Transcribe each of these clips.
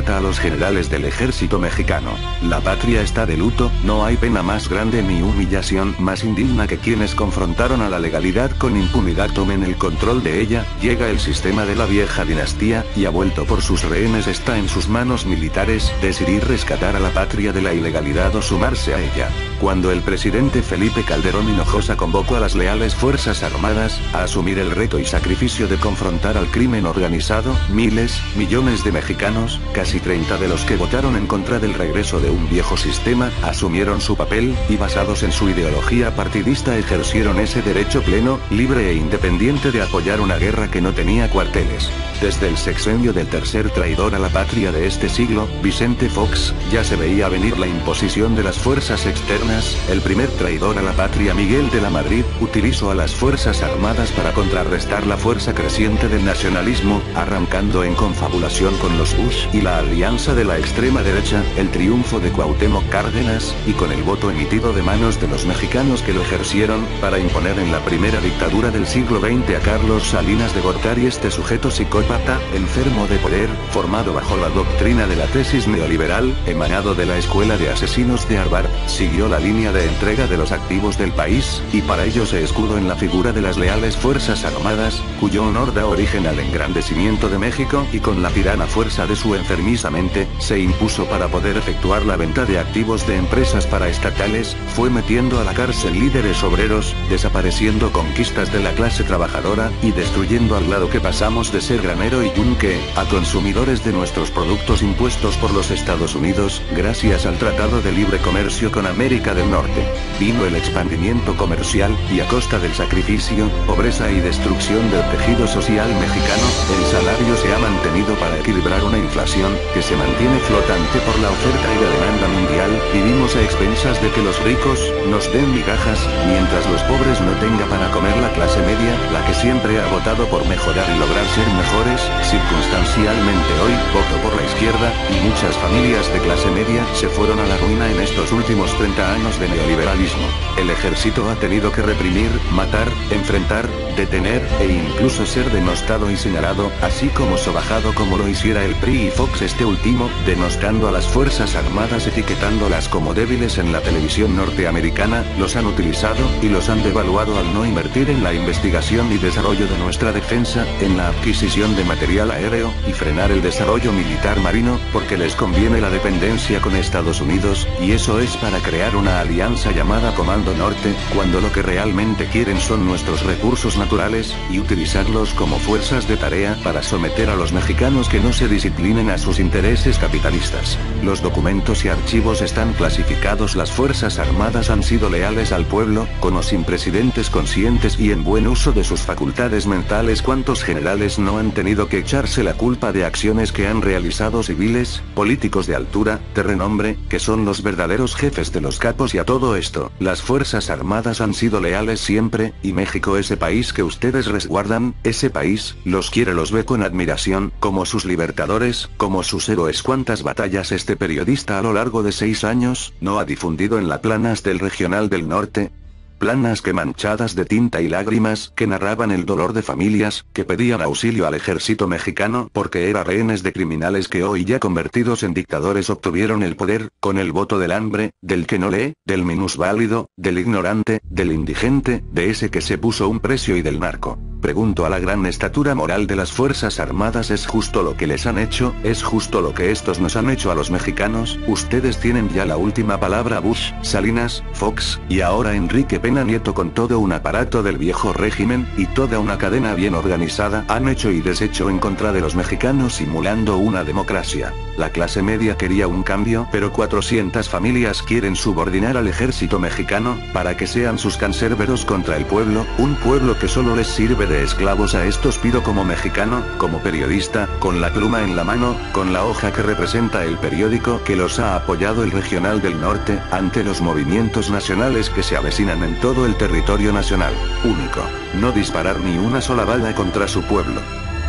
carta a los generales del ejército mexicano. La patria está de luto, no hay pena más grande ni humillación más indigna que quienes confrontaron a la legalidad con impunidad tomen el control de ella, llega el sistema de la vieja dinastía, y ha vuelto por sus rehenes está en sus manos militares, decidir rescatar a la patria de la ilegalidad o sumarse a ella. Cuando el presidente Felipe Calderón Hinojosa convocó a las leales Fuerzas Armadas, a asumir el reto y sacrificio de confrontar al crimen organizado, miles, millones de mexicanos, casi 30 de los que votaron en contra del regreso de un viejo sistema, asumieron su papel, y basados en su ideología partidista ejercieron ese derecho pleno, libre e independiente de apoyar una guerra que no tenía cuarteles. Desde el sexenio del tercer traidor a la patria de este siglo, Vicente Fox, ya se veía venir la imposición de las fuerzas externas, el primer traidor a la patria Miguel de la Madrid, utilizó a las Fuerzas Armadas para contrarrestar la fuerza creciente del nacionalismo, arrancando en confabulación con los Bush y la alianza de la extrema derecha, el triunfo de Cuauhtémoc Cárdenas, y con el voto emitido de manos de los mexicanos que lo ejercieron, para imponer en la primera dictadura del siglo XX a Carlos Salinas de Gortari este sujeto psicópata, enfermo de poder, formado bajo la doctrina de la tesis neoliberal, emanado de la escuela de asesinos de Harvard, siguió la línea de entrega de los activos del país, y para ello se escudó en la figura de las leales Fuerzas Armadas, cuyo honor da origen al engrandecimiento de México, y con la tirana fuerza de su enfermiza mente, se impuso para poder efectuar la venta de activos de empresas paraestatales, fue metiendo a la cárcel líderes obreros, desapareciendo conquistas de la clase trabajadora, y destruyendo al lado que pasamos de ser granero y yunque, a consumidores de nuestros productos impuestos por los Estados Unidos, gracias al Tratado de Libre Comercio con América del Norte. Vino el expandimiento comercial, y a costa del sacrificio, pobreza y destrucción del tejido social mexicano, el salario se ha mantenido para equilibrar una inflación, que se mantiene flotante por la oferta y la demanda mundial, vivimos a expensas de que los ricos, nos den migajas, mientras los pobres no tenga para comer la clase media, la que siempre ha votado por mejorar y lograr ser mejores, circunstancialmente hoy, voto por la izquierda, y muchas familias de clase media, se fueron a la ruina en estos últimos 30 años de neoliberalismo. El ejército ha tenido que reprimir, matar, enfrentar, detener, e incluso ser denostado y señalado, así como sobajado como lo hiciera el PRI y Fox este último, denostando a las Fuerzas Armadas etiquetándolas como débiles en la televisión norteamericana, los han utilizado, y los han devaluado al no invertir en la investigación y desarrollo de nuestra defensa, en la adquisición de material aéreo, y frenar el desarrollo militar marino, porque les conviene la dependencia con Estados Unidos, y eso es para crear una alianza llamada Comando Norte, cuando lo que realmente quieren son nuestros recursos naturales, y utilizarlos como fuerzas de tarea para someter a los mexicanos que no se disciplinen a sus intereses capitalistas. Los documentos y archivos están clasificados. Las Fuerzas Armadas han sido leales al pueblo, con o sin presidentes conscientes y en buen uso de sus facultades mentales. ¿Cuántos generales no han tenido que echarse la culpa de acciones que han realizado civiles, políticos de altura, de renombre, que son los verdaderos jefes de los capos? Y a todo esto, las Fuerzas Armadas han sido leales siempre, y México, ese país que ustedes resguardan, ese país, los quiere, los ve con admiración, como sus libertadores, como sus héroes. ¿Cuántas batallas este periodista a lo largo de 6 años, no ha difundido en las planas del Regional del Norte? Planas que manchadas de tinta y lágrimas, que narraban el dolor de familias, que pedían auxilio al ejército mexicano porque eran rehenes de criminales que hoy ya convertidos en dictadores obtuvieron el poder, con el voto del hambre, del que no lee, del minusválido, del ignorante, del indigente, de ese que se puso un precio y del narco. Pregunto a la gran estatura moral de las Fuerzas Armadas, ¿es justo lo que les han hecho? ¿Es justo lo que estos nos han hecho a los mexicanos? Ustedes tienen ya la última palabra. Bush, Salinas, Fox, y ahora Enrique Peña Nieto, con todo un aparato del viejo régimen, y toda una cadena bien organizada, han hecho y deshecho en contra de los mexicanos simulando una democracia. La clase media quería un cambio, pero 400 familias quieren subordinar al ejército mexicano, para que sean sus cancerberos contra el pueblo, un pueblo que solo les sirve de esclavos a estos. Pido como mexicano, como periodista, con la pluma en la mano, con la hoja que representa el periódico que los ha apoyado el Regional del Norte, ante los movimientos nacionales que se avecinan en todo el territorio nacional. Único, no disparar ni una sola bala contra su pueblo.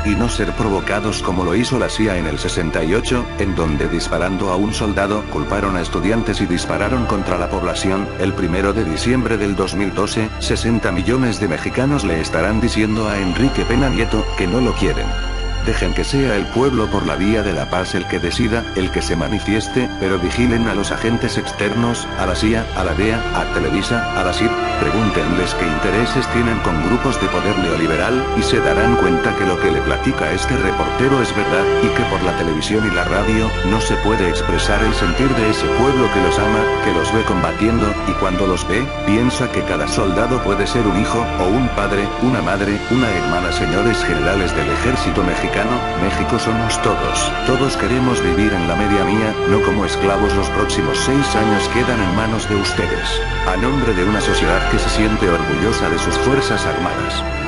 Y no ser provocados como lo hizo la CIA en el 68, en donde disparando a un soldado, culparon a estudiantes y dispararon contra la población. El 1 de diciembre del 2012, 60 millones de mexicanos le estarán diciendo a Enrique Peña Nieto, que no lo quieren. Dejen que sea el pueblo por la vía de la paz el que decida, el que se manifieste, pero vigilen a los agentes externos, a la CIA, a la DEA, a Televisa, a la SIR, pregúntenles qué intereses tienen con grupos de poder neoliberal, y se darán cuenta que lo que le platica este reportero es verdad, y que por la televisión y la radio, no se puede expresar el sentir de ese pueblo que los ama, que los ve combatiendo, y cuando los ve, piensa que cada soldado puede ser un hijo, o un padre, una madre, una hermana. Señores generales del ejército mexicano, México somos todos. Todos queremos vivir en la medianía, no como esclavos. Los próximos 6 años quedan en manos de ustedes. A nombre de una sociedad que se siente orgullosa de sus fuerzas armadas.